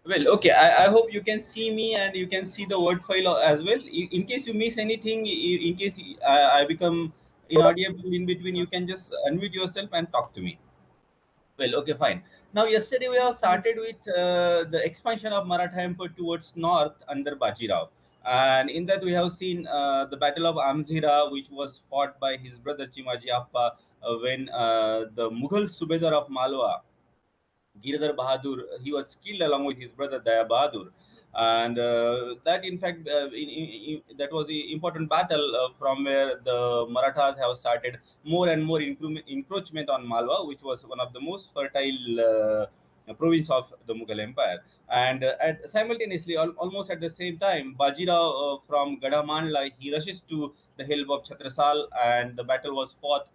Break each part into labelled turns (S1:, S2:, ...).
S1: Well, okay. I hope you can see me and you can see the word file as well. In case you miss anything, in case I become inaudible in between, you can just unmute yourself and talk to me. Well, okay, fine. Now, yesterday we have started
S2: Yes.
S1: with the expansion of Maratha Empire towards north under Bajirao. And in that, we have seen the Battle of Amzira, which was fought by his brother Chimaji Appa when the Mughal Subedar of Malwa, Giridhar Bahadur, he was killed along with his brother Daya Bahadur, and that in fact that was the important battle from where the Marathas have started more and more encroachment on Malwa, which was one of the most fertile province of the Mughal Empire. And simultaneously, almost at the same time, Bajirao from Gadamandla, he rushes to the help of Chhatrasal, and the battle was fought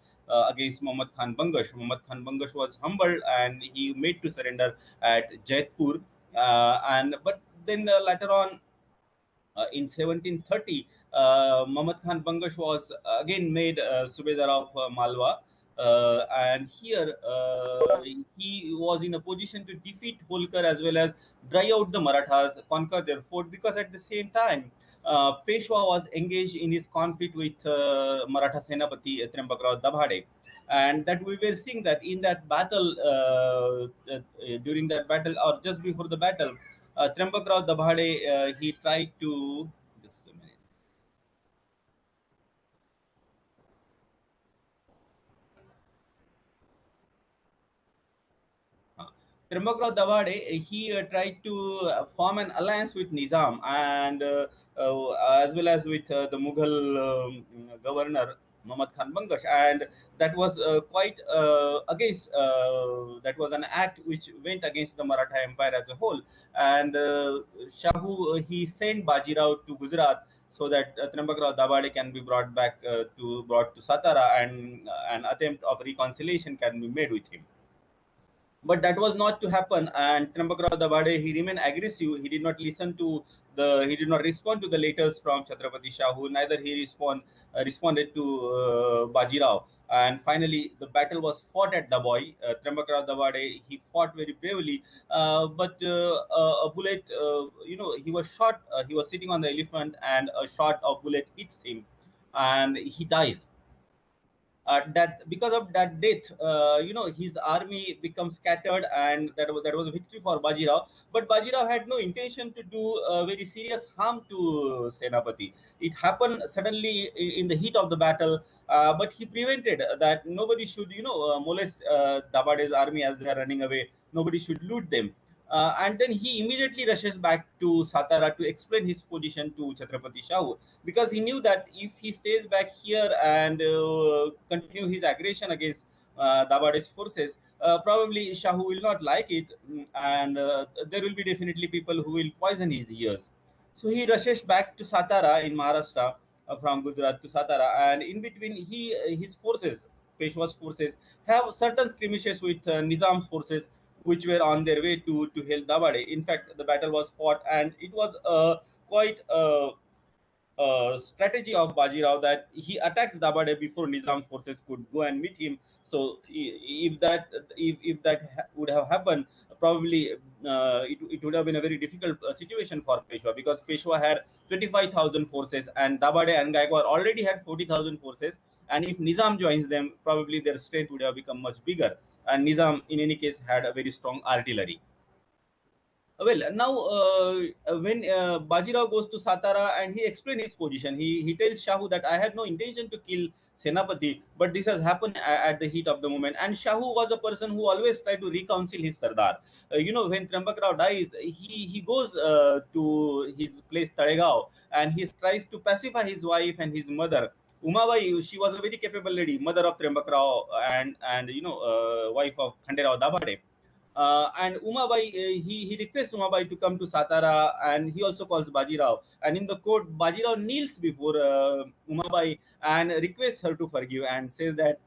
S1: against Muhammad Khan Bangash. Muhammad Khan Bangash was humbled and he made to surrender at Jaipur. And but then later on, in 1730, Muhammad Khan Bangash was again made Subedar of Malwa. And here he was in a position to defeat Holkar as well as drive out the Marathas, conquer their fort, because at the same time, Peshwa was engaged in his conflict with Maratha Senapati Trembakrao Dabhade. And that we were seeing that in that battle, during that battle or just before the battle, Trembakrao Dabhade, he tried to. Just a minute. Uh, Trembakrao Dabhade, he tried to form an alliance with Nizam and as well as with the Mughal governor Muhammad Khan Bangash, and that was quite against. That was an act which went against the Maratha Empire as a whole. And Shahu, he sent Bajirao to Gujarat so that Trembakrao Dabhade can be brought to Satara, and an attempt of reconciliation can be made with him. But that was not to happen, and Trambakarav Dabade, he remained aggressive. He did not respond to the letters from Chhatrapati Shahu. Neither he responded to Bajirao. And finally, the battle was fought at Daboy. Trambakarav Dabade, he fought very bravely, but a bullet, he was shot. He was sitting on the elephant, and a shot of bullet hits him, and he dies. That because of that death, his army becomes scattered, and that was a victory for Bajirao. But Bajirao had no intention to do very serious harm to Senapati. It happened suddenly in the heat of the battle, but he prevented that. Nobody should molest Dabade's army as they are running away. Nobody should loot them. And then he immediately rushes back to Satara to explain his position to Chhatrapati Shahu, because he knew that if he stays back here and continue his aggression against Dabade's forces, probably Shahu will not like it, and there will be definitely people who will poison his ears. So he rushes back to Satara in Maharashtra, from Gujarat to Satara, and in between, his forces, Peshwa's forces, have certain skirmishes with Nizam's forces, which were on their way to help Dabade. In fact, the battle was fought, and it was quite strategy of Bajirao that he attacks Dabade before Nizam's forces could go and meet him. So if that would have happened, probably it would have been a very difficult situation for Peshwa, because Peshwa had 25,000 forces and Dabade and Gaikwad already had 40,000 forces. And if Nizam joins them, probably their strength would have become much bigger. And Nizam, in any case, had a very strong artillery. Well, now when Bajirao goes to Satara and he explains his position, he tells Shahu that I had no intention to kill Senapati, but this has happened at the heat of the moment. And Shahu was a person who always tried to reconcile his Sardar. When Trambak Rao dies, he goes to his place Taregao, and he tries to pacify his wife and his mother. Umabai, she was a very capable lady, mother of Trambak Rao, and wife of Khanderao Dabade. And Umabai, he requests Umabai to come to Satara, and he also calls Bajirao. And in the court, Bajirao kneels before Umabai and requests her to forgive, and says that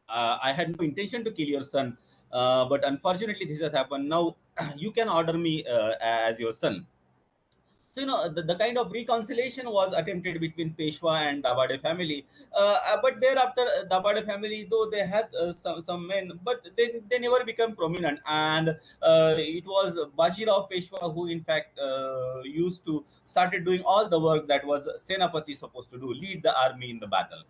S1: I had no intention to kill your son, but unfortunately this has happened. Now you can order me as your son. So the kind of reconciliation was attempted between Peshwa and Dabade family, but thereafter Dabade family, though they had some men, but they never become prominent, and it was Bajirao Peshwa who in fact used to started doing all the work that was Senapati supposed to do, lead the army in the battle.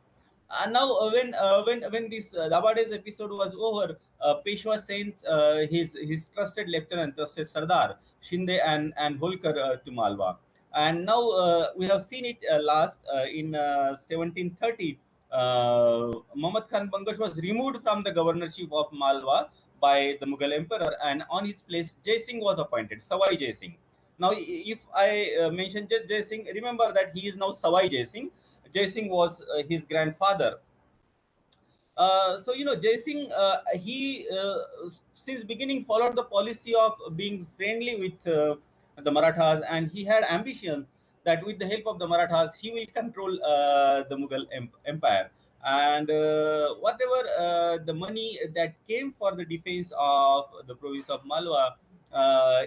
S1: And now, when this Dabade's episode was over, Peshwa sent his trusted lieutenant, trusted Sardar Shinde and Holkar to Malwa. And now we have seen it last in 1730. Muhammad Khan Bangash was removed from the governorship of Malwa by the Mughal emperor, and on his place Jai Singh was appointed, Sawai Jai Singh. Now, if I mention Jai Singh, remember that he is now Sawai Jai Singh. Jai Singh was his grandfather. So Jai Singh, he since beginning followed the policy of being friendly with the Marathas, and he had ambition that with the help of the Marathas he will control the Mughal empire. And whatever the money that came for the defense of the province of Malwa,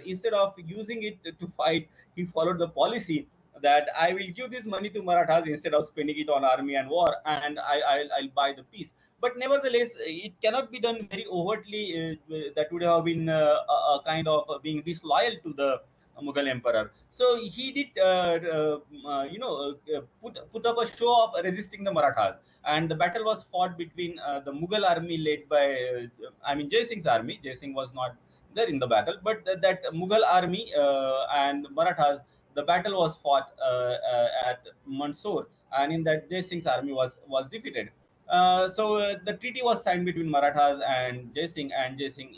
S1: instead of using it to fight, he followed the policy that I will give this money to Marathas instead of spending it on army and war, and I'll buy the peace. But nevertheless, it cannot be done very overtly. That would have been a kind of being disloyal to the Mughal emperor. So he did, put up a show of resisting the Marathas, and the battle was fought between the Mughal army led by, Jai Singh's army. Jai Singh was not there in the battle, but that Mughal army and Marathas, the battle was fought at Mandsaur, and in that Jai Singh's army was defeated. So the treaty was signed between Marathas and Jai Singh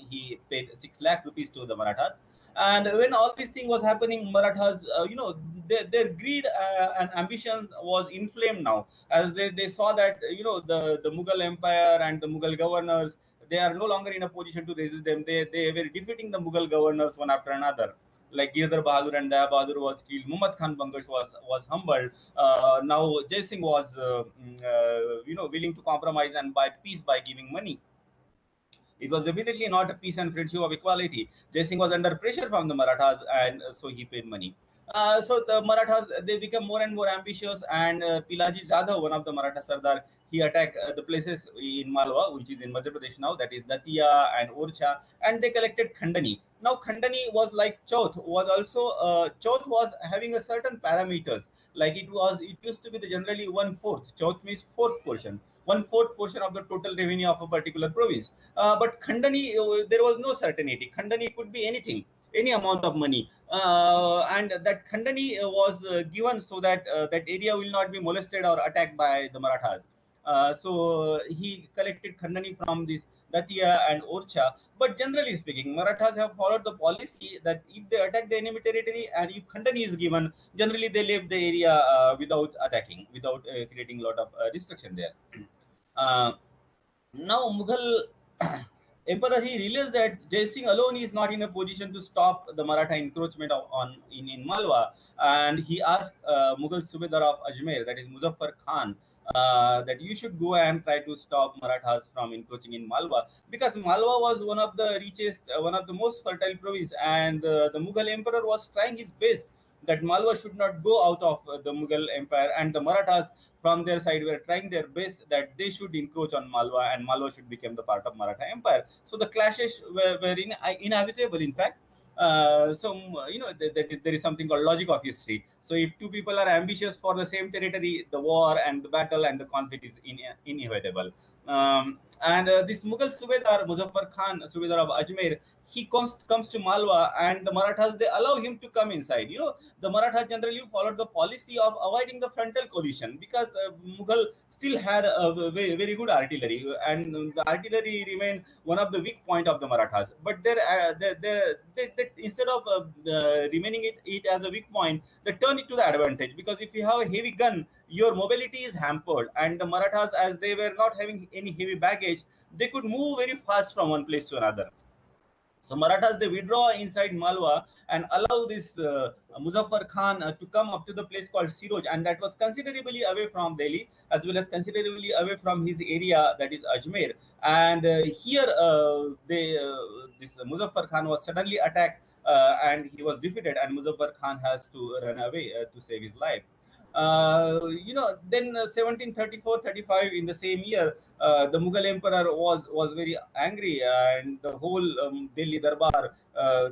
S1: he paid 6 lakh rupees to the Marathas. And when all this thing was happening, Marathas, their greed and ambition was inflamed now, as they saw that the Mughal Empire and the Mughal governors, they are no longer in a position to resist them. They were defeating the Mughal governors one after another. Like Girdhar Bahadur and Daya Bahadur was killed. Muhammad Khan Bangash was humbled. Now Jai Singh was willing to compromise and buy peace by giving money. It was evidently not a peace and friendship of equality. Jai Singh was under pressure from the Marathas, and so he paid money. So the Marathas, they become more and more ambitious, and Pilaji Jadhav, one of the Maratha Sardar, he attacked the places in Malwa, which is in Madhya Pradesh now, that is Datia and Orcha, and they collected Khandani. Now Khandani was like Chauth, was also Chauth was having a certain parameters. Like it used to be the generally one fourth. Chauth means fourth portion, one fourth portion of the total revenue of a particular province. But Khandani, there was no certainty. Khandani could be anything, any amount of money, and that Khandani was given so that that area will not be molested or attacked by the Marathas. So he collected Khandani from this Datia and Orcha. But generally speaking, Marathas have followed the policy that if they attack the enemy territory and if Khandani is given, generally they leave the area without attacking, without creating a lot of destruction there. Uh, Now Mughal emperor, he realized that Jai Singh alone is not in a position to stop the Maratha encroachment in Malwa, and he asked Mughal Subedar of Ajmer, that is Muzaffar Khan, that you should go and try to stop Marathas from encroaching in Malwa, because Malwa was one of the richest, one of the most fertile province, and the Mughal emperor was trying his best that Malwa should not go out of the Mughal Empire, and the Marathas from their side were trying their best that they should encroach on Malwa, and Malwa should become the part of Maratha Empire. So the clashes were inevitable, in fact. There is something called logic of history. So if two people are ambitious for the same territory, the war and the battle and the conflict is inevitable. And this Mughal Subedar, Muzaffar Khan, Subedar of Ajmer, he comes to Malwa, and the Marathas, they allow him to come inside. The Marathas generally followed the policy of avoiding the frontal collision, because Mughal still had a very good artillery, and the artillery remained one of the weak point of the Marathas. But instead of remaining it as a weak point, they turn it to the advantage, because if you have a heavy gun, your mobility is hampered, and the Marathas, as they were not having any heavy baggage, they could move very fast from one place to another. So Marathas, they withdraw inside Malwa and allow this Muzaffar Khan to come up to the place called Siroj, and that was considerably away from Delhi, as well as considerably away from his area, that is Ajmer. And here, this Muzaffar Khan was suddenly attacked and he was defeated, and Muzaffar Khan has to run away to save his life. Then 1734-35, in the same year, the Mughal emperor was very angry, and the whole Delhi Darbar,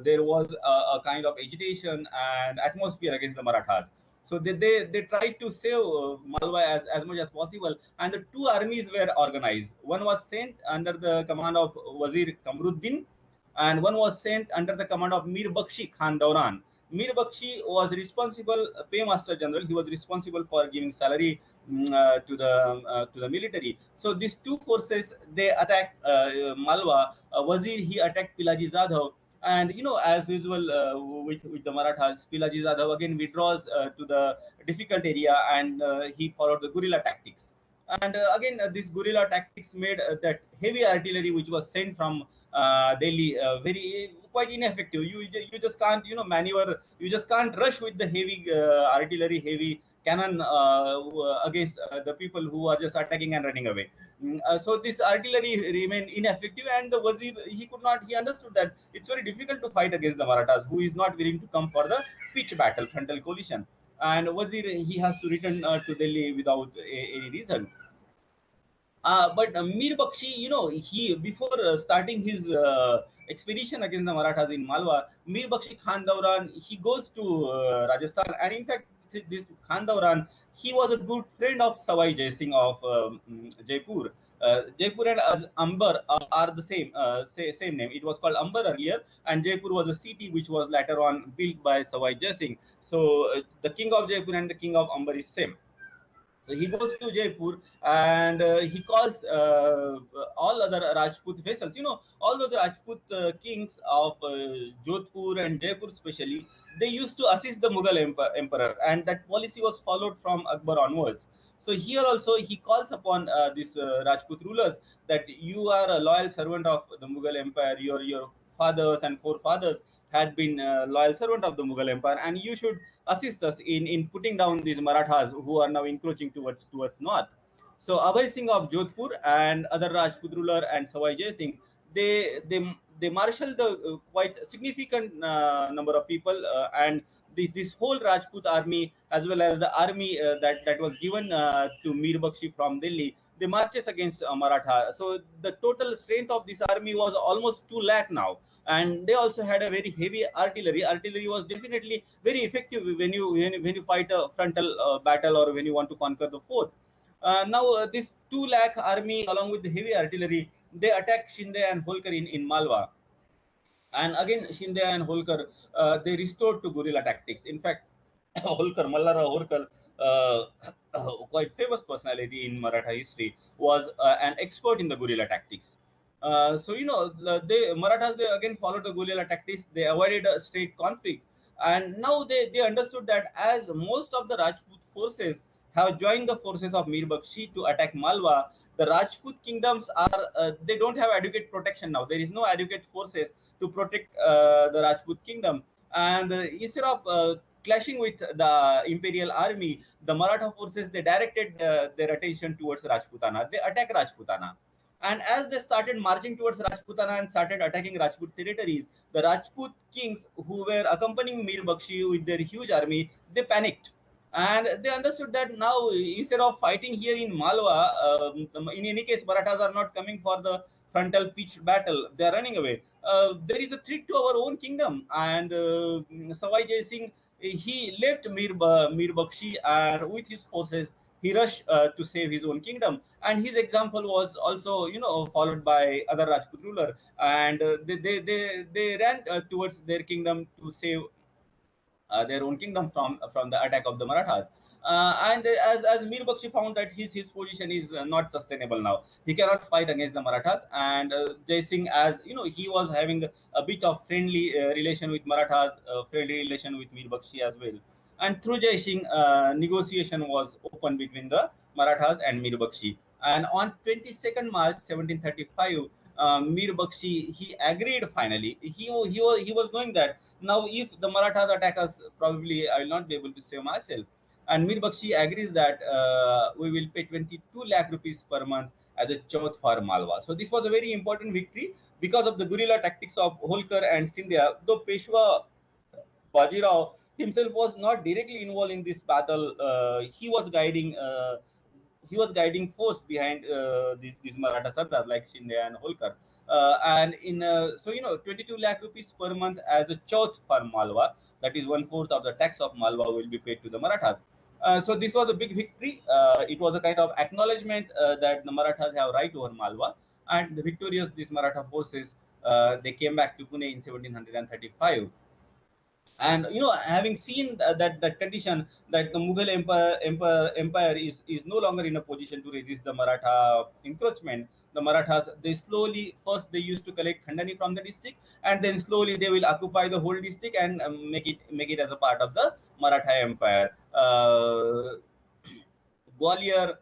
S1: there was a kind of agitation and atmosphere against the Marathas. So they tried to save Malwa as much as possible, and the two armies were organized. One was sent under the command of Wazir Kamruddin, and one was sent under the command of Mir Bakshi Khan Dauran. Mir Bakshi was responsible, paymaster general. He was responsible for giving salary to the military. So these two forces, they attacked Malwa. Wazir, he attacked Pilaji Zadhav, and as usual with the Marathas, Pilaji Zadhav again withdraws to the difficult area, and he followed the guerrilla tactics. And again, this guerrilla tactics made that heavy artillery which was sent from Delhi very quite ineffective. You just can't maneuver. You just can't rush with the heavy artillery, heavy cannon against the people who are just attacking and running away. So this artillery remained ineffective, and the Wazir, he could not. He understood that it's very difficult to fight against the Marathas, who is not willing to come for the pitch battle, frontal collision. And Wazir, he has to return to Delhi without any reason. But Mir Bakshi, he before starting his expedition against the Marathas in Malwa, Mir Bakshi Khan Dauran, he goes to Rajasthan, and in fact, this Khan Dauran, he was a good friend of Sawai Jai Singh of Jaipur. Jaipur and Amber are the same name. It was called Amber earlier, and Jaipur was a city which was later on built by Sawai Jai Singh. So the king of Jaipur and the king of Amber is same. So he goes to Jaipur, and he calls all other Rajput vassals. All those Rajput kings of Jodhpur and Jaipur, especially, they used to assist the Mughal emperor, and that policy was followed from Akbar onwards. So here also he calls upon these Rajput rulers that you are a loyal servant of the Mughal empire. Your fathers and forefathers had been loyal servant of the Mughal empire, and you should assist us in putting down these Marathas who are now encroaching towards north. So Abhay Singh of Jodhpur and other Rajput ruler and Sawai Jai Singh, they marshal the quite significant number of people, and this whole Rajput army, as well as the army that was given to Mir Bakshi from Delhi, they marches against Maratha. So the total strength of this army was almost 2 lakh now, and they also had a very heavy artillery. Artillery was definitely very effective when you fight a frontal battle, or when you want to conquer the fort. Now this 2 lakh army, along with the heavy artillery, they attacked Shinde and Holkar in Malwa. And again, Shinde and Holkar, they restored to guerrilla tactics. In fact, Holkar, Mallara Holkar, quite famous personality in Maratha history, was an expert in the guerrilla tactics. The Marathas, they again followed the guerrilla tactics. They avoided a straight conflict, and now they understood that as most of the Rajput forces have joined the forces of Mir Bakshi to attack Malwa, the Rajput kingdoms are they don't have adequate protection now. There is no adequate forces to protect the Rajput kingdom, and instead of clashing with the imperial army, the Maratha forces, they directed their attention towards Rajputana. They attack Rajputana, and as they started marching towards Rajputana and started attacking Rajput territories, the Rajput kings who were accompanying Mir Bakshi with their huge army, they panicked. And they understood that now, instead of fighting here in Malwa, in any case, Marathas are not coming for the frontal pitched battle. They are running away. There is a threat to our own kingdom. And Sawai Jai Singh, he left Mir Bakshi, and with his forces, he rushed to save his own kingdom. And his example was also, followed by other Rajput ruler. And they ran towards their kingdom to save their own kingdom from the attack of the Marathas. And as Mir Bakshi found that his position is not sustainable now, he cannot fight against the Marathas. And Jai Singh, as he was having a bit of friendly relation with Marathas, friendly relation with Mir Bakshi as well. And through Jai Singh, negotiation was open between the Marathas and Mir Bakshi. And on 22nd March 1735, Mir Bakshi, he agreed finally. He was knowing that now if the Marathas attack us, probably I will not be able to save myself. And Mir Bakshi agrees that we will pay 22 lakh rupees per month as a chauth for Malwa. So this was a very important victory. because of the guerrilla tactics of Holkar and Scindia. Though Peshwa Bajirao himself was not directly involved in this battle, he was guiding force behind these Maratha Sardars like Shinde and Holkar. And in 22 lakh rupees per month as a chauth for Malwa, that is one fourth of the tax of Malwa will be paid to the Marathas. So this was a big victory. It was a kind of acknowledgement that the Marathas have right over Malwa, and the victorious these Maratha forces they came back to Pune in 1735. And having seen that condition that the Mughal empire is no longer in a position to resist the Maratha encroachment, the Marathas, they slowly, first they used to collect khandani from the district, and then slowly they will occupy the whole district and make it as a part of the Maratha empire. Gwalior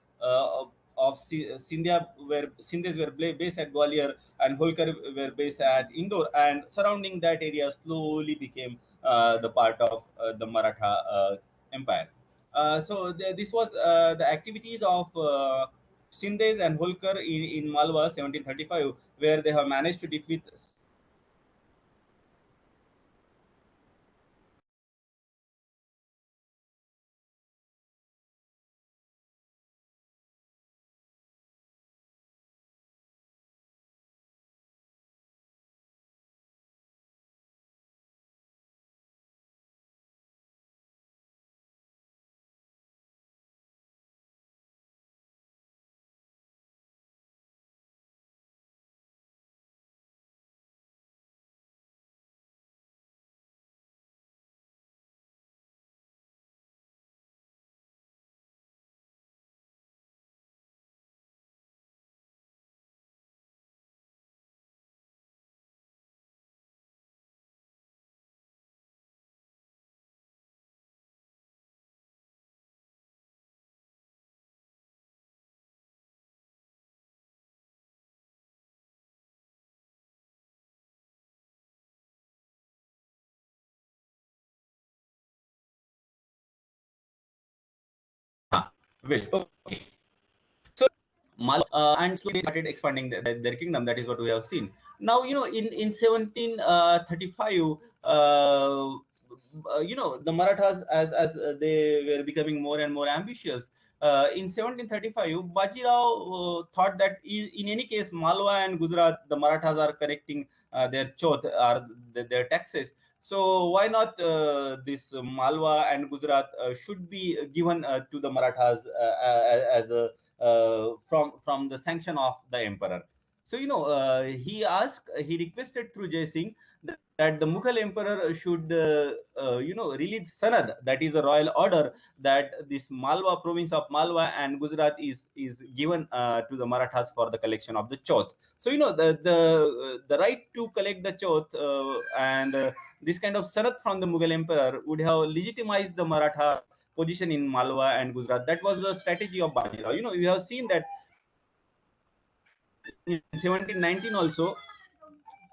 S1: Sindhs were based at Gwalior, and Holkar were based at Indore, and surrounding that area slowly became the part of the Maratha empire. This was the activities of Sindhs and Holkar in Malwa 1735, where they have managed to defeat well, okay. So Malwa and slowly started expanding their kingdom. That is what we have seen. Now, in 1735, the Marathas, as they were becoming more and more ambitious. In 1735, Bajirao thought that in any case, Malwa and Gujarat, the Marathas are collecting their chauth or their taxes. So why not this Malwa and Gujarat should be given to the Marathas as a from the sanction of the emperor. So he requested through Jai Singh that the Mughal emperor should release Sanad, that is a royal order that this Malwa province of Malwa and Gujarat is given to the Marathas for the collection of the chauth. So the right to collect the chauth and this kind of Sanad from the Mughal emperor would have legitimized the Maratha position in Malwa and Gujarat. That was the strategy of Bajirao. We have seen that in 1719 also,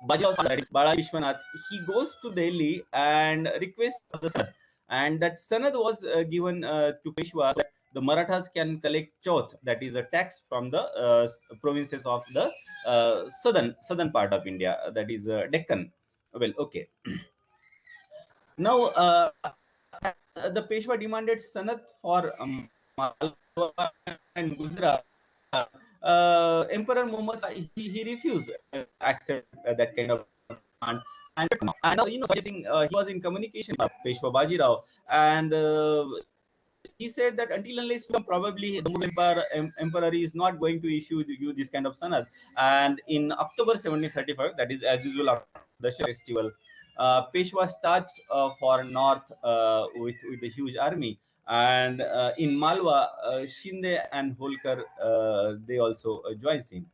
S1: Bajirao Bala Vishwanath, he goes to Delhi and requests for the Sanad. And that Sanad was given to Peshwa so that the Marathas can collect chauth, that is a tax from the provinces of the southern part of India, that is Deccan. Well, okay. Now, the Peshwa demanded Sanat for Malwa and Gujarat. Emperor Muhammad he refused to accept that kind of demand. And now, suggesting he was in communication with Peshwa Bajirao, and he said that until unless probably the Mughal emperor is not going to issue you this kind of sanad. And in October 1735, that is as usual after the festival, Peshwa starts for north with a huge army. And in Malwa, Shinde and Holkar they also joins in.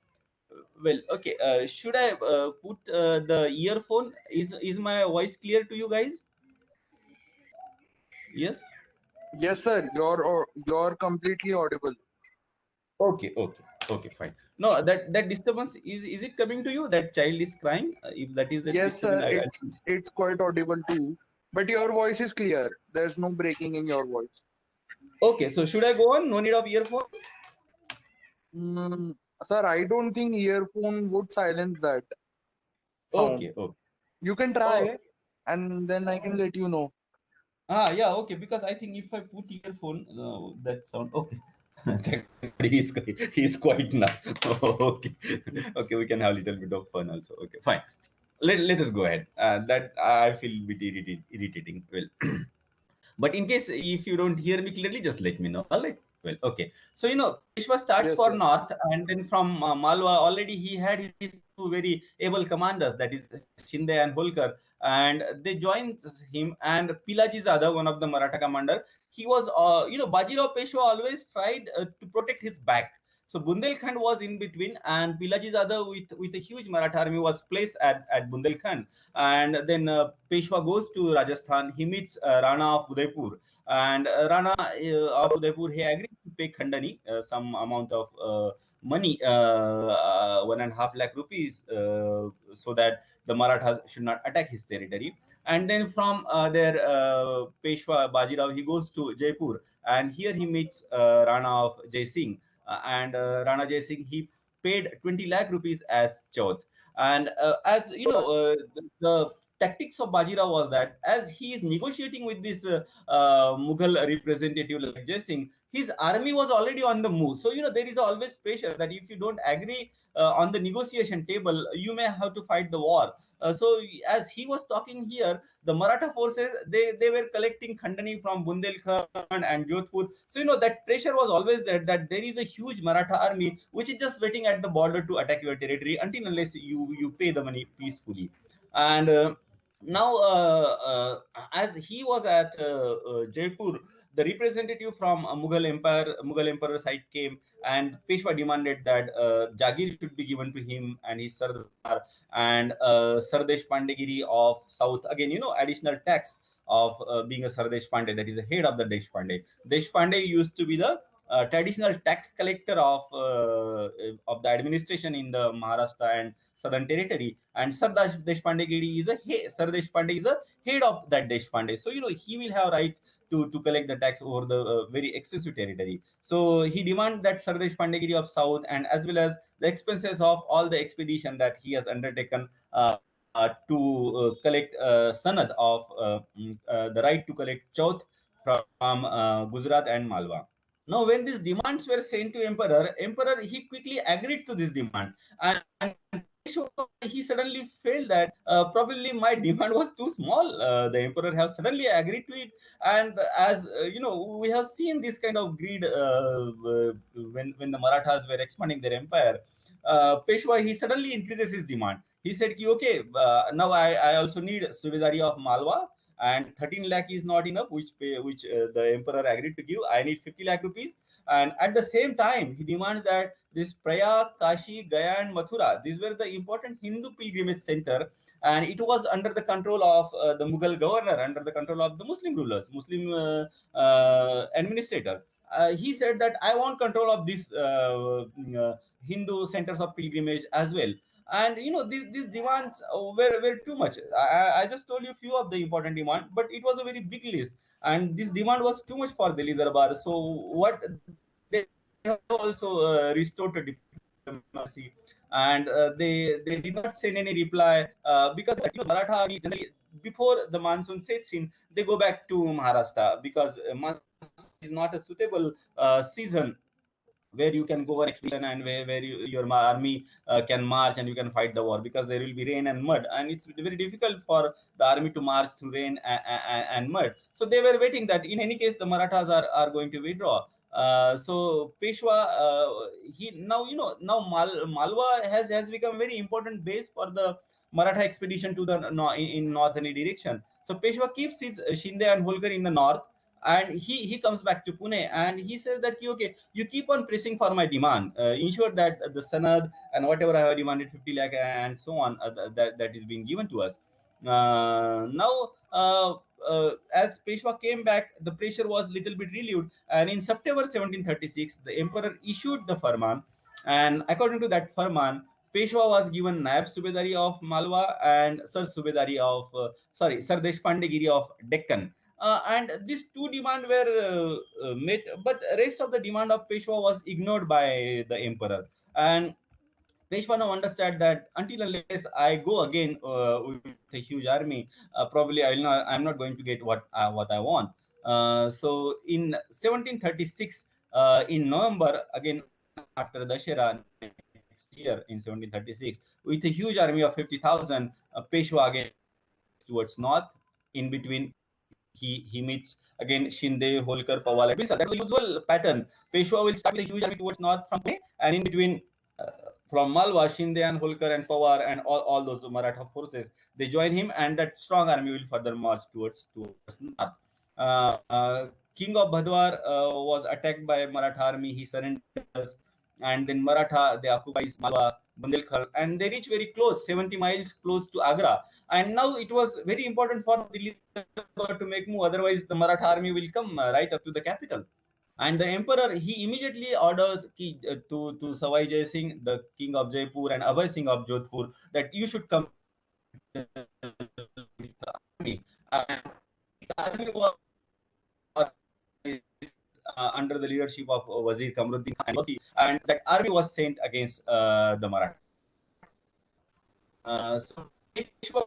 S1: Well, okay. Should I put the earphone? Is my voice clear to you guys? Yes.
S2: Yes, sir. You're completely audible.
S1: Okay, okay, okay, fine. No, that disturbance is it coming to you? That child is crying. If that is the
S2: Yes,
S1: disturbance,
S2: sir. It's quite audible too. But your voice is clear. There's no breaking in your voice.
S1: okay. So should I go on? No need of earphone.
S2: Mm, sir, I don't think earphone would silence that. sound.
S1: Okay, okay.
S2: You can
S1: Oh,
S2: try, and then I can let you know.
S1: yeah, okay. Because I think if I put earphone, that sound okay. He's quite now. Okay, okay. We can have a little bit of fun also. Okay, fine. Let us go ahead. That I feel a bit irritating. Well, but in case if you don't hear me clearly, just let me know. All right. Well, okay. So Peshwa starts
S2: Yes,
S1: for
S2: yes.
S1: north, and then from Malwa already he had his two very able commanders, that is Shinde and Holkar, and they joined him. And Pilaji Zada, one of the Maratha commander, he was Bajirao Peshwa always tried to protect his back. So Bundelkhand was in between, and Pilaji Zada with a huge Maratha army was placed at Bundelkhand. And then Peshwa goes to Rajasthan. He meets Rana of Udaipur, and Rana of Udaipur, he agrees to pay Khandani some amount of money, 1.5 lakh rupees, so that the Marathas should not attack his territory. And then from there, Peshwa Bajirao, he goes to Jaipur, and here he meets Rana of Jai Singh, and Rana Jai Singh, he paid 20 lakh rupees as chauth. And as you know, the tactics of Bajirao was that as he is negotiating with this Mughal representative like Jai Singh, his army was already on the move. So there is always pressure that if you don't agree on the negotiation table, you may have to fight the war. So as he was talking here, the Maratha forces, they were collecting Khandani from Bundelkhand and Jodhpur. So that pressure was always there, that there is a huge Maratha army which is just waiting at the border to attack your territory until unless you pay the money peacefully. And now, as he was at Jaipur, the representative from Mughal Emperor side came, and Peshwa demanded that Jagir should be given to him and his Sardar, and Sardesh Pandegiri of South. Again, additional tax of being a Sardesh Pandey, that is the head of the Deshpande. Deshpande used to be the traditional tax collector of the administration in the Maharashtra and Southern Territory, and Sardar Deshpande Giri is Sar Deshpande is a head of that Deshpande. So he will have right to collect the tax over the very extensive territory. So he demands that Sar Deshpande Giri of South, and as well as the expenses of all the expedition that he has undertaken to collect sanad of the right to collect chauth from Gujarat and Malwa. Now, when these demands were sent to Emperor he quickly agreed to this demand, and he suddenly felt that probably my demand was too small. The Emperor have suddenly agreed to it, and as we have seen this kind of greed when the Marathas were expanding their empire. Peshwa, he suddenly increases his demand. He said, okay, now I also need Subedari of Malwa, and 13 lakh is not enough, which the emperor agreed to give. I need 50 lakh rupees. And at the same time, he demands that this Prayag, Kashi, Gaya, and Mathura, these were the important Hindu pilgrimage center, and it was under the control of the Mughal governor, under the control of the Muslim rulers, Muslim administrator. He said that I want control of these Hindu centers of pilgrimage as well. And these demands were too much. I just told you a few of the important demand, but it was a very big list, and this demand was too much for Delhi Darbar. So what they have also restored to diplomacy, and they did not send any reply, because Maratha army generally before the monsoon sets in, they go back to Maharashtra, because monsoon is not a suitable season where you can go on expedition, and where your army can march and you can fight the war, because there will be rain and mud, and it's very difficult for the army to march through rain and mud. So they were waiting that in any case the Marathas are going to withdraw. So Peshwa, he now Malwa has become very important base for the Maratha expedition to the in northerly direction. So Peshwa keeps his Shinde and Holkar in the north, and he comes back to Pune, and he says that okay, you keep on pressing for my demand, ensure that the sanad and whatever I have demanded, 50 lakh and so on, that is being given to us. Now, as Peshwa came back, the pressure was little bit relieved, and in September 1736, the emperor issued the farman, and according to that farman, Peshwa was given Naib Subedari of Malwa and Sir Subedari of Sir Deshpande Giri of Deccan. And these two demands were met, but rest of the demand of Peshwa was ignored by the emperor. And Peshwa now understood that until unless I go again with a huge army, probably I'm not going to get what I want. So in 1736, in November, again after Dashera next year in 1736, with a huge army of 50,000, Peshwa again marches towards north. In between, he meets again Shinde, Holkar, Pawal. That was the usual pattern. Peshwa will start with a huge army towards north from Pune, and in between, from Malwa, Shinde and Holkar and Pawar and all those Maratha forces, they join him, and that strong army will further march towards north. King of Bhadwar was attacked by Maratha army. He surrenders, and then Maratha they occupies Malwa, Bundelkhand, and they reach very close, 70 miles close to Agra. And now it was very important for Delhi Darbar to make move. Otherwise, the Maratha army will come right up to the capital. And the emperor he immediately orders to Savai Jai Singh, the king of Jaipur, and Abhay Singh of Jodhpur, that you should come with the army. And the army was organized under the leadership of Wazir Kamruddin Khan, and that army was sent against the Marathas. So Peshwa,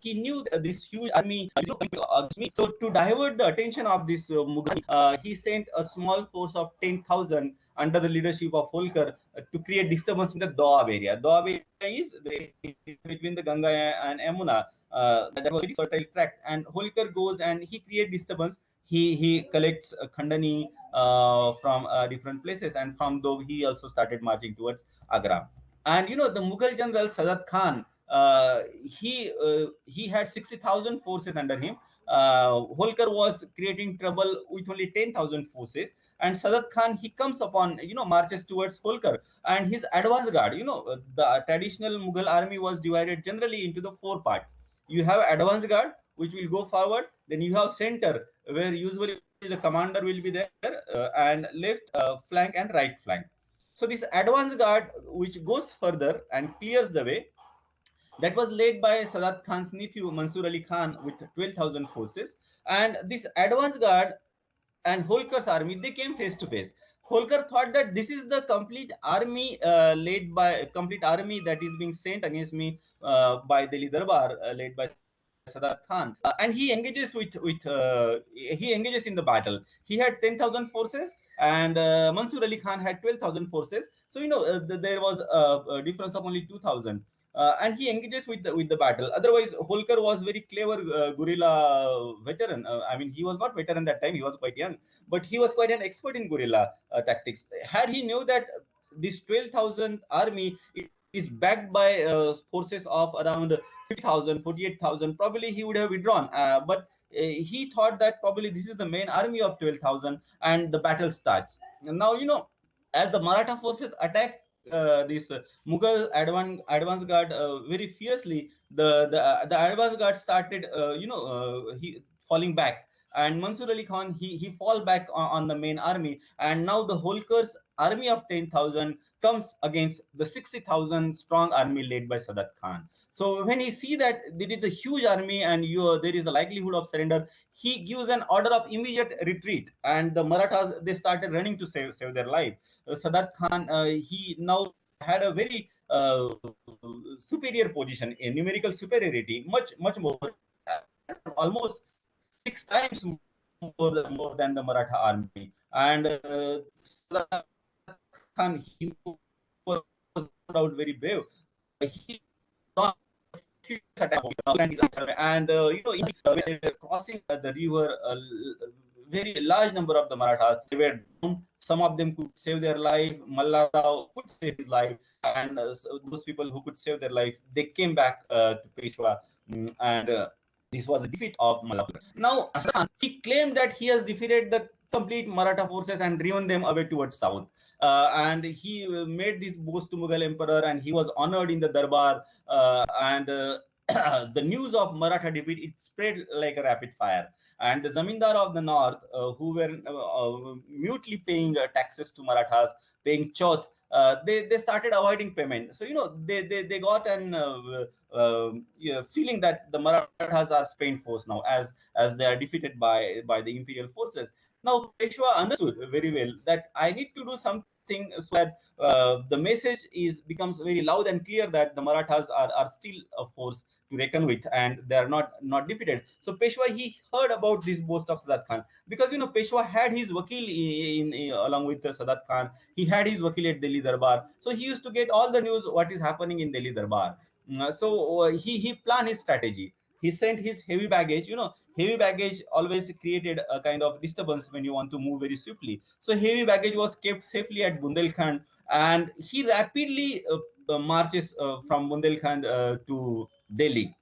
S1: he knew that this huge army against me. So to divert the attention of this Mughal, he sent a small force of 10,000 under the leadership of Holkar to create disturbance in the Doab area. Doab area is between the Ganga and Yamuna. That was a very fertile tract. And Holkar goes and he creates disturbance. He collects Khandani from different places, and from Doab he also started marching towards Agra. And the Mughal general Sadat Khan, he had 60,000 forces under him. Holkar was creating trouble with only 10,000 forces, and Sadat Khan he comes upon marches towards Holkar and his advance guard. The traditional Mughal army was divided generally into the four parts. You have advance guard which will go forward, then you have center where usually the commander will be there, and left flank and right flank. So this advance guard, which goes further and clears the way, that was led by Sadat Khan's nephew Mansur Ali Khan with 12,000 forces. And this advance guard and Holkar's army, they came face to face. Holkar thought that this is the complete army led by complete army that is being sent against me by Delhi Darbar, led by Sadat Khan, and he engages in the battle. He had 10,000 forces, and Mansur Ali Khan had 12,000 forces. So there was a difference of only 2,000. And he engages with the battle. Otherwise, Holkar was very clever guerrilla veteran. I mean, he was not veteran that time; he was quite young, but he was quite an expert in guerrilla tactics. Had he knew that this 12,000 army is backed by forces of around 50,000, 48,000, probably he would have withdrawn. But he thought that probably this is the main army of 12,000, and the battle starts. Now, as the Maratha forces attack this Mughal advance guard very fiercely, the advance guard started, he falling back, and Mansur Ali Khan he fall back on the main army, and now the Holkar's army of 10,000 comes against the 60,000 strong army led by Sadat Khan. So when he see that there is a huge army and there is a likelihood of surrender, he gives an order of immediate retreat, and the Marathas they started running to save their life. Sadat Khan he now had a very superior position, a numerical superiority, much more, almost 6 times more than the Maratha army. And Sadat Khan he was out very brave. He and when they were crossing the river, very large number of the Marathas they were down. Some of them could save their life. Malla Rao could save his life, and so those people who could save their life, they came back to Peshwa, and this was the defeat of Malla. Now, Asad he claimed that he has defeated the complete Maratha forces and driven them away towards south. And he made this boast to Mughal emperor, and he was honored in the Darbar. And the news of Maratha defeat it spread like a rapid fire. And the zamindar of the north, who were mutely paying taxes to Marathas, paying chauth, they started avoiding payment. So they got an feeling that the Marathas are Spain force now, as they are defeated by the imperial forces. Now Peshwa understood very well that I need to do something thing so that the message becomes very loud and clear that the Marathas are still a force to reckon with, and they are not defeated. So Peshwa, he heard about this boast of Sadat Khan, because Peshwa had his wakil along with Sadat Khan. He had his wakil at Delhi Darbar, so he used to get all the news what is happening in Delhi Darbar. So he planned his strategy. He sent his heavy baggage. Heavy baggage always created a kind of disturbance when you want to move very swiftly. So heavy baggage was kept safely at Bundelkhand, and he rapidly marches from Bundelkhand to Delhi,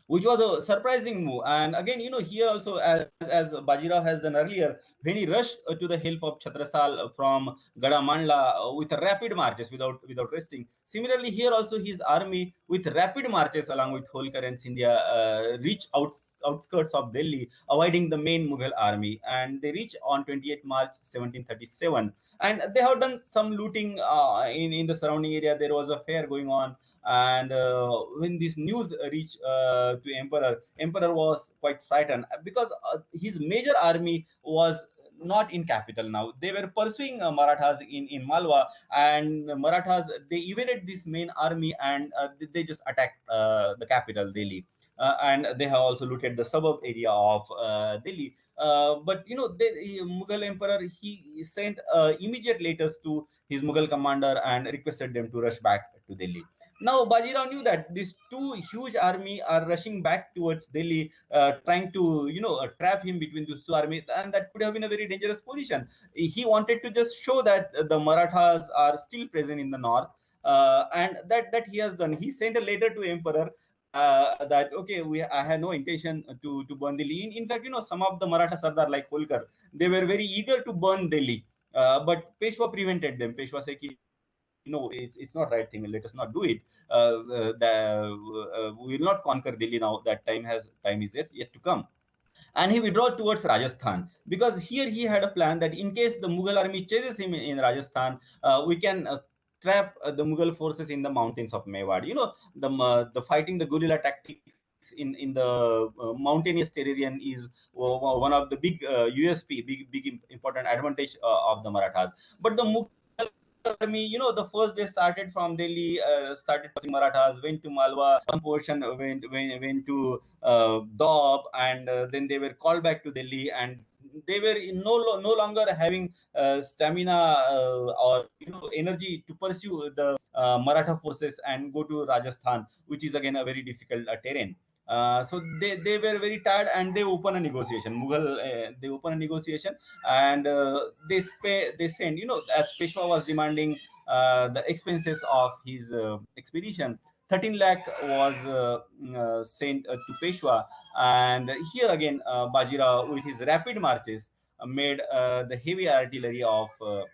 S1: which was a surprising move. And again, here also, as Bajirao has done earlier, when he rushed to the help of Chhatrasal from Gadamandla with rapid marches without resting. Similarly, here also his army with rapid marches along with Holkar and Scindia reach outskirts of Delhi, avoiding the main Mughal army, and they reach on 28 March 1737. And they have done some looting in the surrounding area. There was a fair going on, and when this news reached to emperor was quite frightened, because his major army was not in capital. Now they were pursuing Marathas in Malwa, and Marathas, they evaded this main army, and they just attacked the capital Delhi. And they have also looted the suburb area of Delhi. But the Mughal emperor, he sent immediate letters to his Mughal commander and requested them to rush back to Delhi. Now, Bajirao knew that these two huge army are rushing back towards Delhi, trying to, trap him between these two armies, and that could have been a very dangerous position. He wanted to just show that the Marathas are still present in the north, and that he has done. He sent a letter to Emperor that, okay, I had no intention to burn Delhi. In fact, some of the Maratha Sardar like Holkar, they were very eager to burn Delhi, but Peshwa prevented them. Peshwa said, no, it's not right thing. Let us not do it. We will not conquer Delhi now. That time is yet to come. And he withdrew towards Rajasthan, because here he had a plan that in case the Mughal army chases him in Rajasthan, we can trap the Mughal forces in the mountains of Mewar. The fighting, the guerrilla tactics in the mountainous terrain is one of the big USP, big important advantage of the Marathas. But the Mughal army, the first they started from Delhi, started passing Marathas, went to Malwa, some portion went to Doab, and then they were called back to Delhi, and they were no longer having stamina or energy to pursue the Maratha forces and go to Rajasthan, which is again a very difficult terrain. So they were very tired, and they open a negotiation. Mughal, they open a negotiation, and they send, as Peshwa was demanding the expenses of his expedition. 13 lakh was sent to Peshwa, and here again Bajirao with his rapid marches made the heavy artillery of the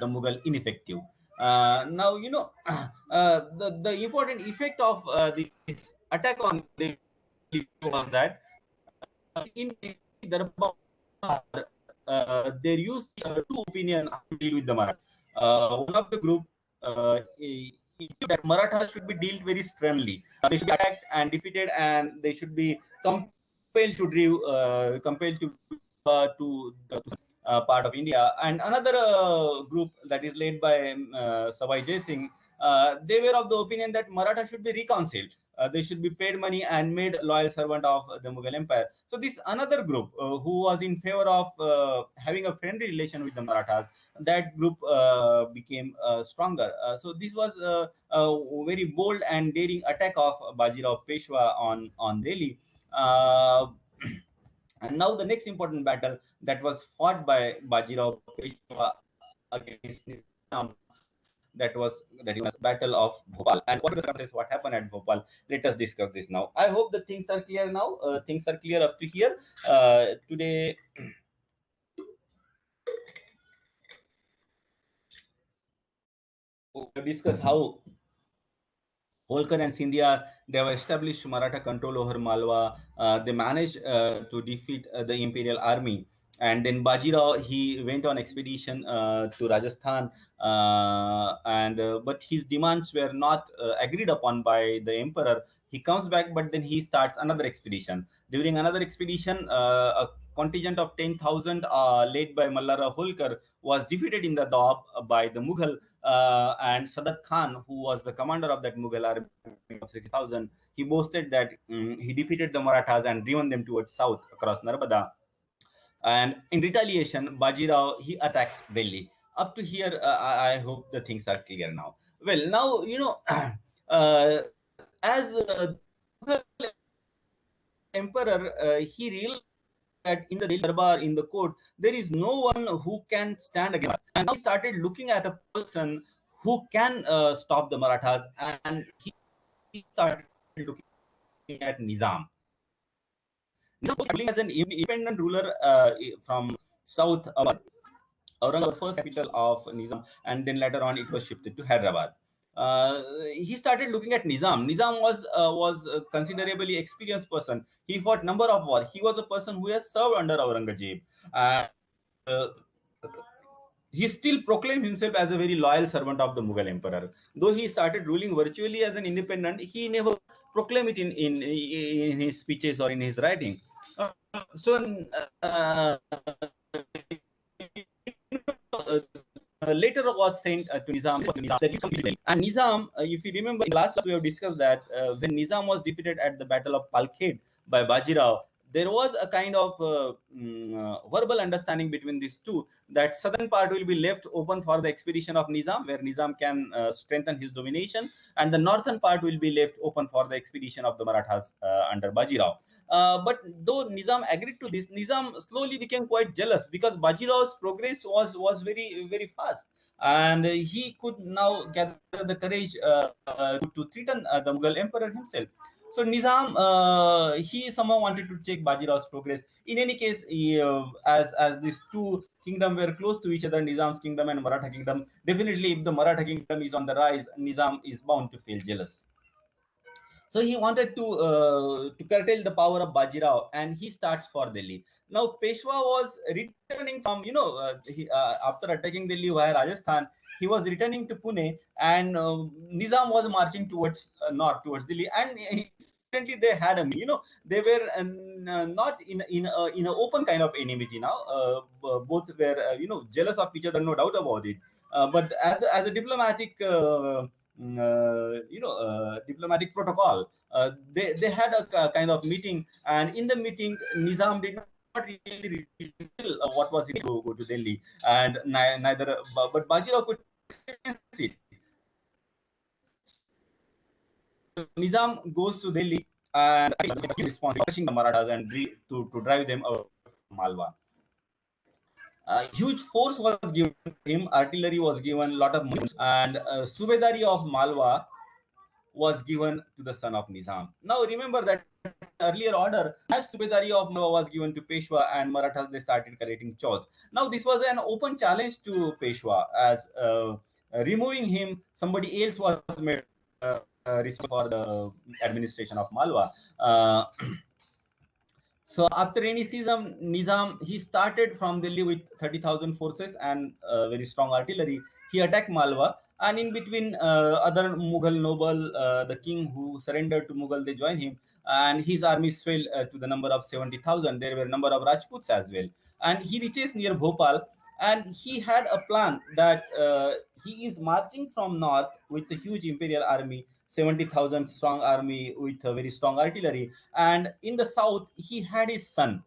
S1: Mughal ineffective. Now, the important effect of this attack on Delhi was that in Darbar, there used two opinion how to deal with the Marathas. One of the group that Marathas should be dealt very sternly. They should be attacked and defeated, and they should be compelled to part of India. And another group that is led by Savai Jai Singh, they were of the opinion that Maratha should be reconciled. They should be paid money and made loyal servant of the Mughal Empire. So this another group who was in favor of having a friendly relation with the Marathas, that group became stronger. So this was a very bold and daring attack of Bajirao Peshwa on Delhi. And now the next important battle that was fought by Bajirao Peshwa against Nizam, that was Battle of Bhopal. And what were the circumstances, what happened at Bhopal? Let us discuss this now. I hope the things are clear now. Things are clear up to here. Today, we'll discuss how Holkar and Scindia, they have established Maratha control over Malwa. They managed to defeat the imperial army. And then Bajirao, he went on expedition to Rajasthan, but his demands were not agreed upon by the emperor. He comes back, but then he starts another expedition. During another expedition, a contingent of 10,000 led by Mallara Holkar was defeated in the Doab by the Mughal, and Sadat Khan, who was the commander of that Mughal army of 60,000, he boasted that he defeated the Marathas and driven them towards south across Narmada. And in retaliation, Bajirao, he attacks Delhi. Up to here, I hope the things are clear now. Well, now, as Mughal emperor, he realized that in the Delhi Darbar, in the court, there is no one who can stand against us. And now he started looking at a person who can stop the Marathas, and he started looking at Nizam. Nizam was ruling as an independent ruler from south. Aurangabad, first capital of Nizam, and then later on it was shifted to Hyderabad. He started looking at Nizam. Nizam was a considerably experienced person. He fought number of wars. He was a person who has served under Aurangzeb. Uh, he still proclaimed himself as a very loyal servant of the Mughal emperor. Though he started ruling virtually as an independent, he never proclaimed it in his speeches or in his writing. Later was sent to Nizam. And Nizam, if you remember, in last class we have discussed that when Nizam was defeated at the Battle of Palkhed by Bajirao, there was a kind of verbal understanding between these two, that southern part will be left open for the expedition of Nizam, where Nizam can strengthen his domination, and the northern part will be left open for the expedition of the Marathas under Bajirao. But though Nizam agreed to this, Nizam slowly became quite jealous because Bajirao's progress was very, very fast, and he could now gather the courage to threaten the Mughal emperor himself. So Nizam, he somehow wanted to check Bajirao's progress. In any case, as these two kingdoms were close to each other, Nizam's kingdom and Maratha kingdom, definitely if the Maratha kingdom is on the rise, Nizam is bound to feel jealous. So he wanted to curtail the power of Bajirao, and he starts for Delhi. Now Peshwa was returning from, after attacking Delhi via Rajasthan, he was returning to Pune, and Nizam was marching towards north, towards Delhi, and instantly they had a, they were not in an open kind of enmity now. Both were, jealous of each other, no doubt about it. But as a diplomatic diplomatic protocol. They had a kind of meeting, and in the meeting, Nizam did not really reveal what was it to go to Delhi, and neither, but Bajirao could sense it. Nizam goes to Delhi and responds to the Marathas and to drive them out from Malwa. Huge force was given to him, artillery was given, a lot of money, and Subedari of Malwa was given to the son of Nizam. Now remember that earlier order, that Subedari of Malwa was given to Peshwa, and Marathas, they started collecting Chaudh. Now this was an open challenge to Peshwa, as removing him, somebody else was made responsible for the administration of Malwa. So after any season, Nizam, he started from Delhi with 30,000 forces and very strong artillery. He attacked Malwa, and in between, other Mughal noble, the king who surrendered to Mughal, they joined him, and his armies fell to the number of 70,000. There were a number of Rajputs as well, and he reaches near Bhopal, and he had a plan that he is marching from north with a huge imperial army, 70,000 strong army with a very strong artillery, and in the south he had his son,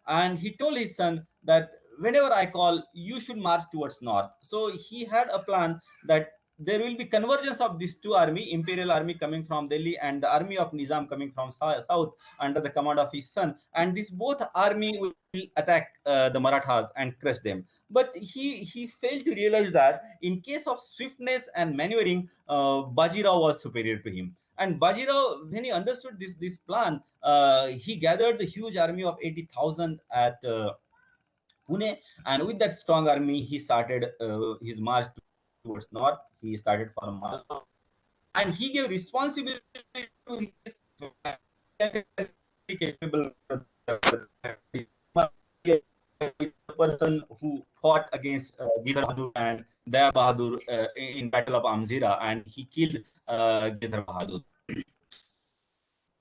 S1: and he told his son that whenever I call, you should march towards north. So he had a plan that there will be convergence of these two army, imperial army coming from Delhi and the army of Nizam coming from south under the command of his son, and this both army will attack the Marathas and crush them. But he failed to realize that in case of swiftness and maneuvering, Bajirao was superior to him. And Bajirao, when he understood this plan, he gathered the huge army of 80,000 at Pune, and with that strong army, he started his march towards north. He started from Malwa, and he gave responsibility to his capable person who fought against Girdhar Bahadur and Daya Bahadur in Battle of Amzira, and he killed Girdhar Bahadur.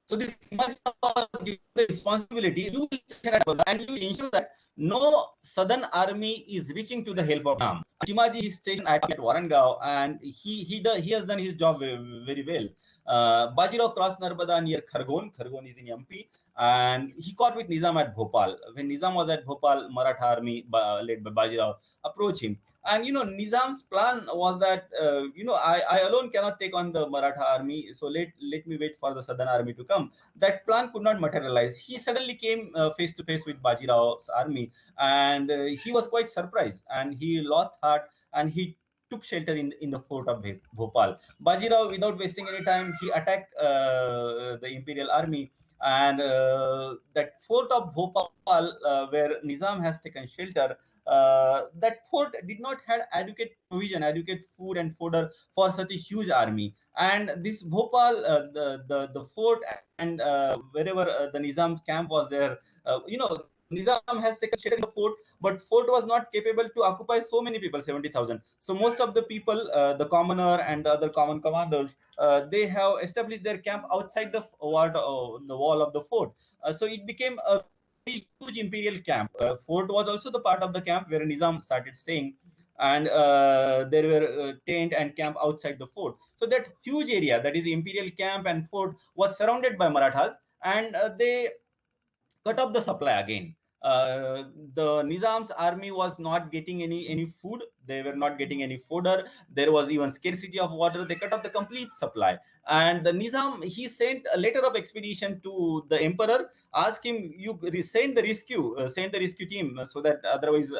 S1: So this Shimaji was given the responsibility, you will and you will ensure that no southern army is reaching to the help of Nam. Shimaji is stationed at Warangao, and he has done his job very well. Bajirao crossed Narbada near Khargon. Khargon is in MP, and he caught with Nizam at Bhopal. When Nizam was at Bhopal, Maratha army led by Bajirao approached him. And Nizam's plan was that I alone cannot take on the Maratha army, so let me wait for the southern army to come. That plan could not materialize. He suddenly came face to face with Bajirao's army, and he was quite surprised, and he lost heart, and he took shelter in the fort of Bhopal. Bajirao, without wasting any time, he attacked the imperial army, and that fort of Bhopal, where Nizam has taken shelter, that fort did not have adequate provision, adequate food and fodder for such a huge army. And this Bhopal, the fort, and wherever the Nizam's camp was there, Nizam has taken shelter in the fort, but fort was not capable to occupy so many people, 70,000. So most of the people, the commoner and the other common commanders, they have established their camp outside the wall of the fort. So it became a huge imperial camp. Fort was also the part of the camp where Nizam started staying, and there were tent and camp outside the fort. So that huge area, that is the imperial camp and fort, was surrounded by Marathas, and they cut off the supply again. The Nizam's army was not getting any food. They were not getting any fodder. There was even scarcity of water. They cut off the complete supply. And the Nizam, he sent a letter of expedition to the emperor, asked him, you send the rescue team, so that otherwise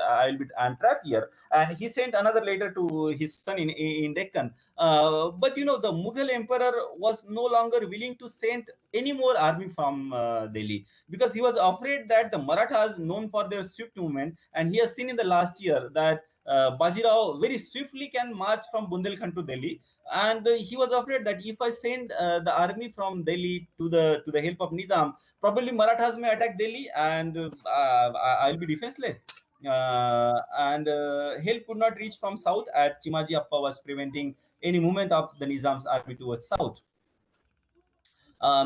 S1: I'm trapped here. And he sent another letter to his son in Deccan. But the Mughal emperor was no longer willing to send any more army from Delhi, because he was afraid that the Marathas, known for their swift movement, and he has seen in the last year that Bajirao very swiftly can march from Bundelkhand to Delhi, and he was afraid that if I send the army from Delhi to the help of Nizam, probably Marathas may attack Delhi, and I'll be defenseless. And help could not reach from south, as Chimaji Appa was preventing any movement of the Nizam's army towards south.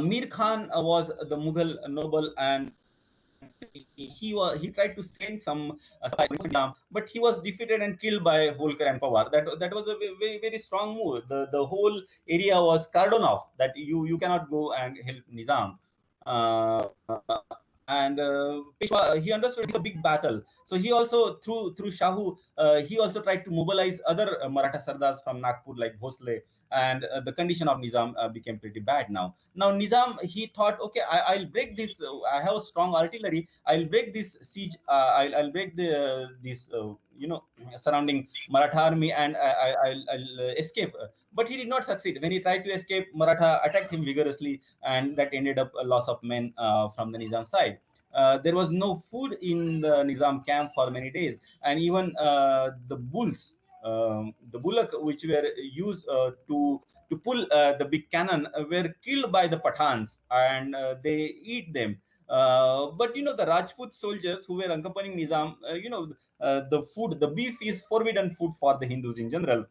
S1: Mir Khan was the Mughal noble, and he tried to send some supplies, but he was defeated and killed by Holkar and Pawar. That was a very, very strong move. The whole area was cordoned off, that you cannot go and help Nizam. And Peshwa, he understood it's a big battle. So he also, through Shahu, he also tried to mobilize other Maratha Sardars from Nagpur like Bhosle, and the condition of Nizam became pretty bad now. Now Nizam, he thought, okay, I'll break this. I have strong artillery. I'll break this siege. I'll break this surrounding Maratha army, and I'll escape. But he did not succeed. When he tried to escape, Maratha attacked him vigorously, and that ended up a loss of men from the Nizam side. There was no food in the Nizam camp for many days, and even the bullock which were used to pull the big cannon, were killed by the Pathans, and they eat them. But the Rajput soldiers who were accompanying Nizam, the beef is forbidden food for the Hindus in general.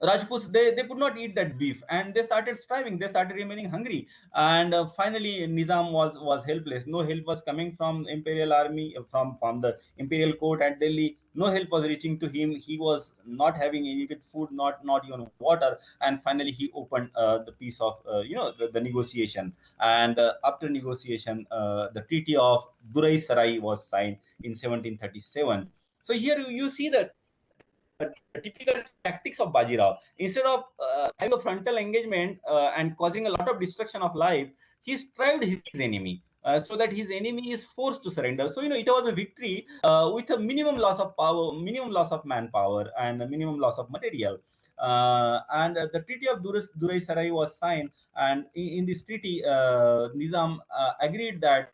S1: Rajputs, they could not eat that beef, and they started striving. They started remaining hungry, and finally Nizam was helpless. No help was coming from imperial army, from the imperial court at Delhi. No help was reaching to him. He was not having any good food, not even water. And finally he opened the piece of the negotiation. And after negotiation, the Treaty of Durai Sarai was signed in 1737. So here you see that typical tactics of Bajirao. Instead of having a frontal engagement and causing a lot of destruction of life, he strived his enemy. So that his enemy is forced to surrender. So it was a victory with a minimum loss of power, minimum loss of manpower, and a minimum loss of material. And the Treaty of Durai Sarai was signed, and in this treaty, Nizam agreed that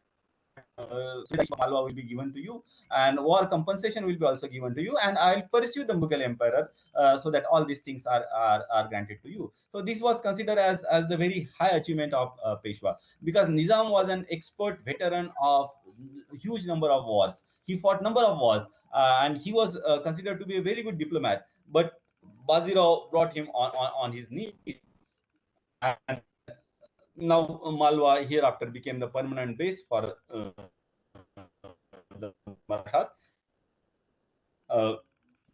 S1: Malwa will be given to you, and war compensation will be also given to you, and I'll pursue the Mughal emperor, so that all these things are granted to you. So this was considered as the very high achievement of Peshwa, because Nizam was an expert veteran of huge number of wars. He fought number of wars, and he was considered to be a very good diplomat. But Bazirao brought him on his knees, and Now Malwa hereafter became the permanent base for the Marathas.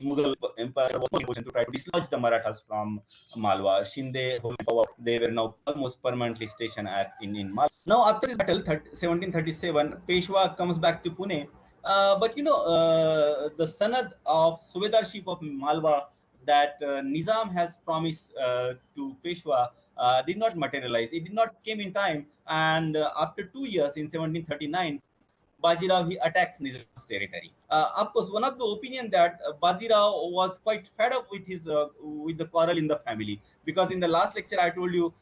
S1: Mughal Empire was in to try to dislodge the Marathas from Malwa. Shinde, they were now almost permanently stationed in Malwa. Now, after this battle, 1737, Peshwa comes back to Pune. But the sanad of Subedarship of Malwa that Nizam has promised to Peshwa did not materialize. It did not came in time. And after 2 years, in 1739, Bajirao he attacks Nizam's territory. Of course, one of the opinion that Bajirao was quite fed up with the quarrel in the family, because in the last lecture I told you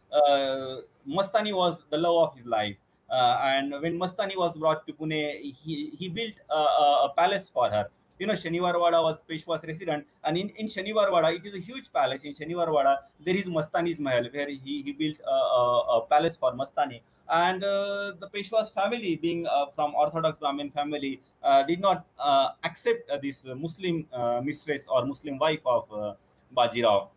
S1: Mastani was the love of his life, and when Mastani was brought to Pune, he built a palace for her. Shaniwarwada was Peshwa's resident, and in Shaniwarwada, it is a huge palace. In Shaniwarwada, there is Mastani's Mahal, where he built a palace for Mastani. And the Peshwa's family, being from Orthodox Brahmin family, did not accept this Muslim mistress or Muslim wife of Bajirao.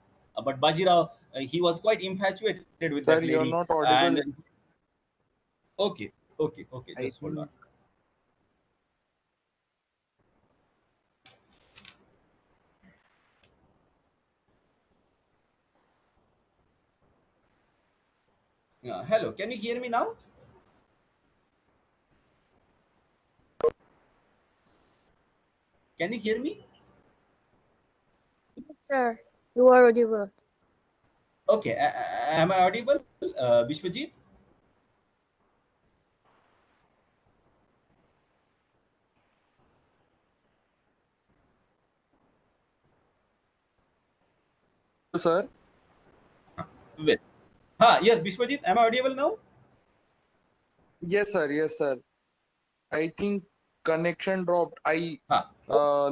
S1: But Bajirao, he was quite infatuated with
S2: Sir,
S1: that
S2: you're
S1: lady.
S2: not audible.
S1: And okay,
S2: I
S1: just hold on.
S2: think.
S1: Hello, can you hear me now? Can you hear me?
S3: Yes, sir. You are audible.
S1: Okay, am I audible, Vishwajit?
S2: Sir,
S1: Well, yes, Vishwajit, am I audible now?
S2: yes, sir. Yes, sir. I think connection dropped. I
S1: Huh.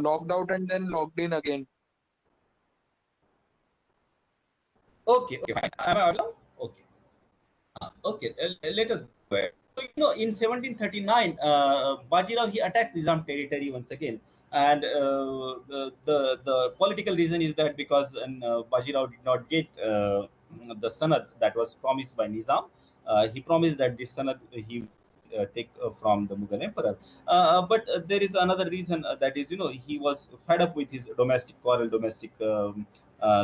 S2: logged out and then logged in again.
S1: Okay, fine. Am I audible? Okay. Okay, let us go ahead. So, in 1739, Bajirao he attacks Nizam territory once again, and the political reason is that because Bajirao did not get the sanad that was promised by Nizam. He promised that this sanad he take from the Mughal emperor. But there is another reason, that is, he was fed up with his domestic quarrel, domestic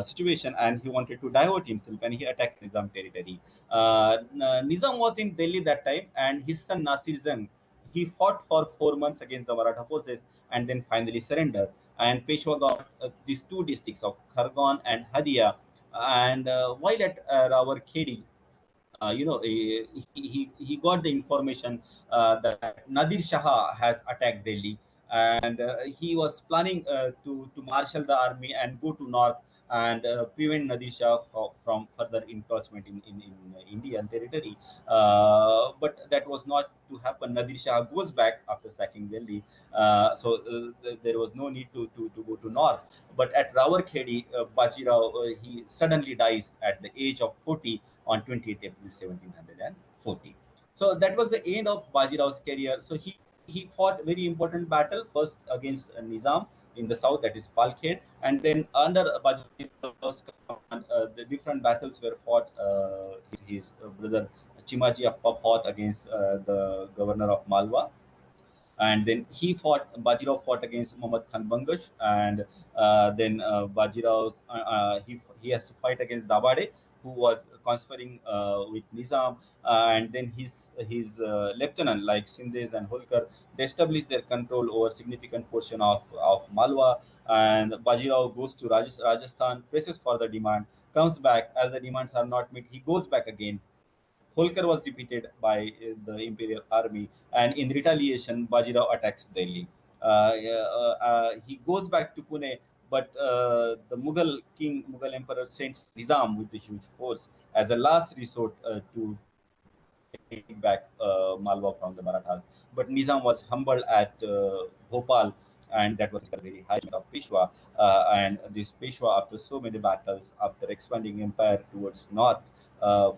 S1: situation, and he wanted to divert himself, and he attacks Nizam territory. Nizam was in Delhi that time, and his son Nasir Jung, he fought for 4 months against the Maratha forces and then finally surrendered. And Peshwa got these two districts of Khargon and Hadia. And while at Rawar he got the information that Nadir Shah has attacked Delhi, and he was planning to marshal the army and go to north and prevent Nadir Shah from further encroachment in Indian territory. But that was not to happen. Nadir Shah goes back after sacking Delhi, so there was no need to go to north. But at Rawar Bajirao, he suddenly dies at the age of 40 on 28th April 1740. So that was the end of Bajirao's career. So he fought very important battle first against Nizam in the south, that is Palkhed, and then under Bajirao's command, the different battles were fought. His brother Chimaji Appa fought against the governor of Malwa, and then Bajirao fought against Muhammad Khan Bangash, and then Bajirao's he has to fight against Dabade, who was conspiring with Nizam, and then his lieutenant like Sindes and Holkar, they established their control over significant portion of Malwa, and Bajirao goes to Rajasthan, presses for the demand, comes back. As the demands are not met, he goes back again. Holkar was defeated by the imperial army, and in retaliation, Bajirao attacks Delhi. He goes back to Pune, but the Mughal emperor, sends Nizam with a huge force as a last resort to take back Malwa from the Marathas. But Nizam was humbled at Bhopal, and that was a very high of Peshwa. And this Peshwa, after so many battles, after expanding empire towards north,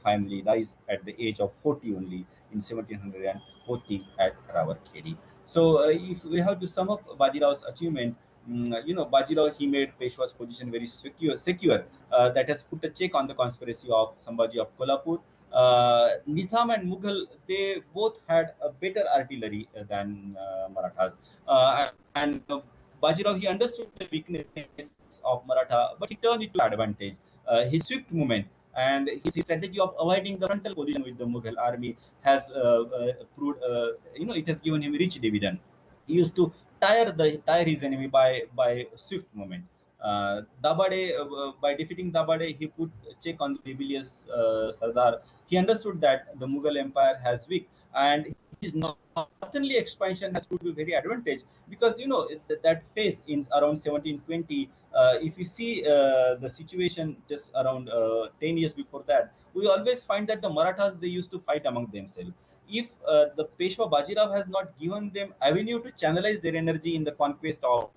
S1: finally dies at the age of 40 only in 1740 at Rawalkhedi. So, if we have to sum up Bajirao's achievement, Bajirao, he made Peshwa's position very secure. That has put a check on the conspiracy of Sambhaji of Kolhapur. Nizam and Mughal, they both had a better artillery than Marathas. And Bajirao, he understood the weakness of Maratha, but he turned it to advantage. His swift movement and his strategy of avoiding the frontal position with the Mughal army has proved, it has given him rich dividend. He used to tire his enemy by swift movement. Dabade, by defeating Dabade, he put check on the rebellious Sardar. He understood that the Mughal Empire has weak, and his northerly expansion has proved to be very advantage, because that phase in around 1720. If you see the situation just around 10 years before that, we always find that the Marathas, they used to fight among themselves. If the Peshwa Bajirao has not given them avenue to channelize their energy in the conquest of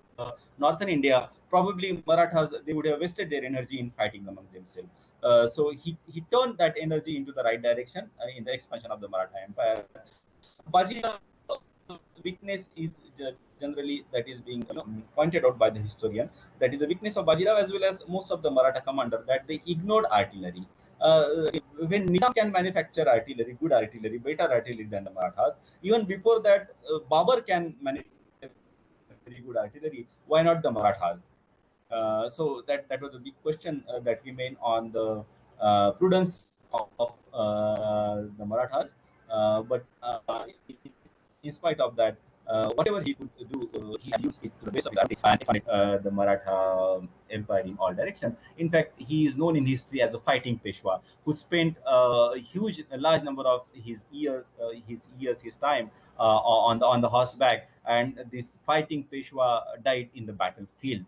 S1: northern India, probably Marathas, they would have wasted their energy in fighting among themselves. So he turned that energy into the right direction in the expansion of the Maratha Empire. Bajirao weakness is generally that is being pointed out by the historian. That is the weakness of Bajirao as well as most of the Maratha commander, that they ignored artillery. When Nizam can manufacture artillery, good artillery, better artillery than the Marathas, even before that, Babur can manufacture very good artillery. Why not the Marathas? So that was a big question that remained on the prudence of the Marathas. But in spite of that, whatever he could do, he had used it to the best of his ability and expanded the Maratha Empire in all directions. In fact, he is known in history as a fighting Peshwa who spent a large number of his time on the horseback, and this fighting Peshwa died in the battlefield,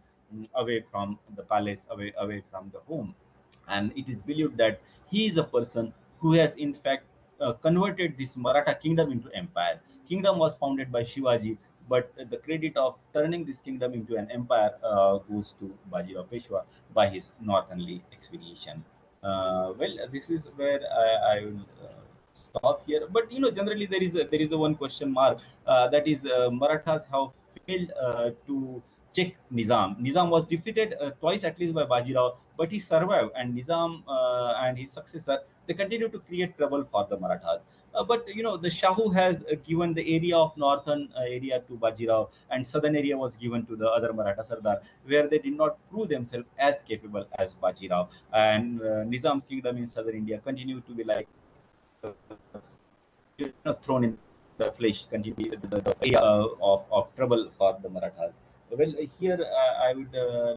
S1: away from the palace, away from the home. And it is believed that he is a person who has in fact converted this Maratha kingdom into empire. Kingdom was founded by Shivaji, but the credit of turning this kingdom into an empire goes to Bajirao Peshwa by his northerly expedition. Well, this is where I will stop here. But generally there is a one question mark, that is, Marathas have failed to check Nizam. Nizam was defeated twice at least by Bajirao, but he survived, and Nizam and his successor, they continue to create trouble for the Marathas. But the Shahu has given the area of northern area to Bajirao, and southern area was given to the other Maratha Sardar, where they did not prove themselves as capable as Bajirao. And Nizam's kingdom in southern India continued to be like thrown in the flesh, continue to be the area of trouble for the Marathas. Well, here I would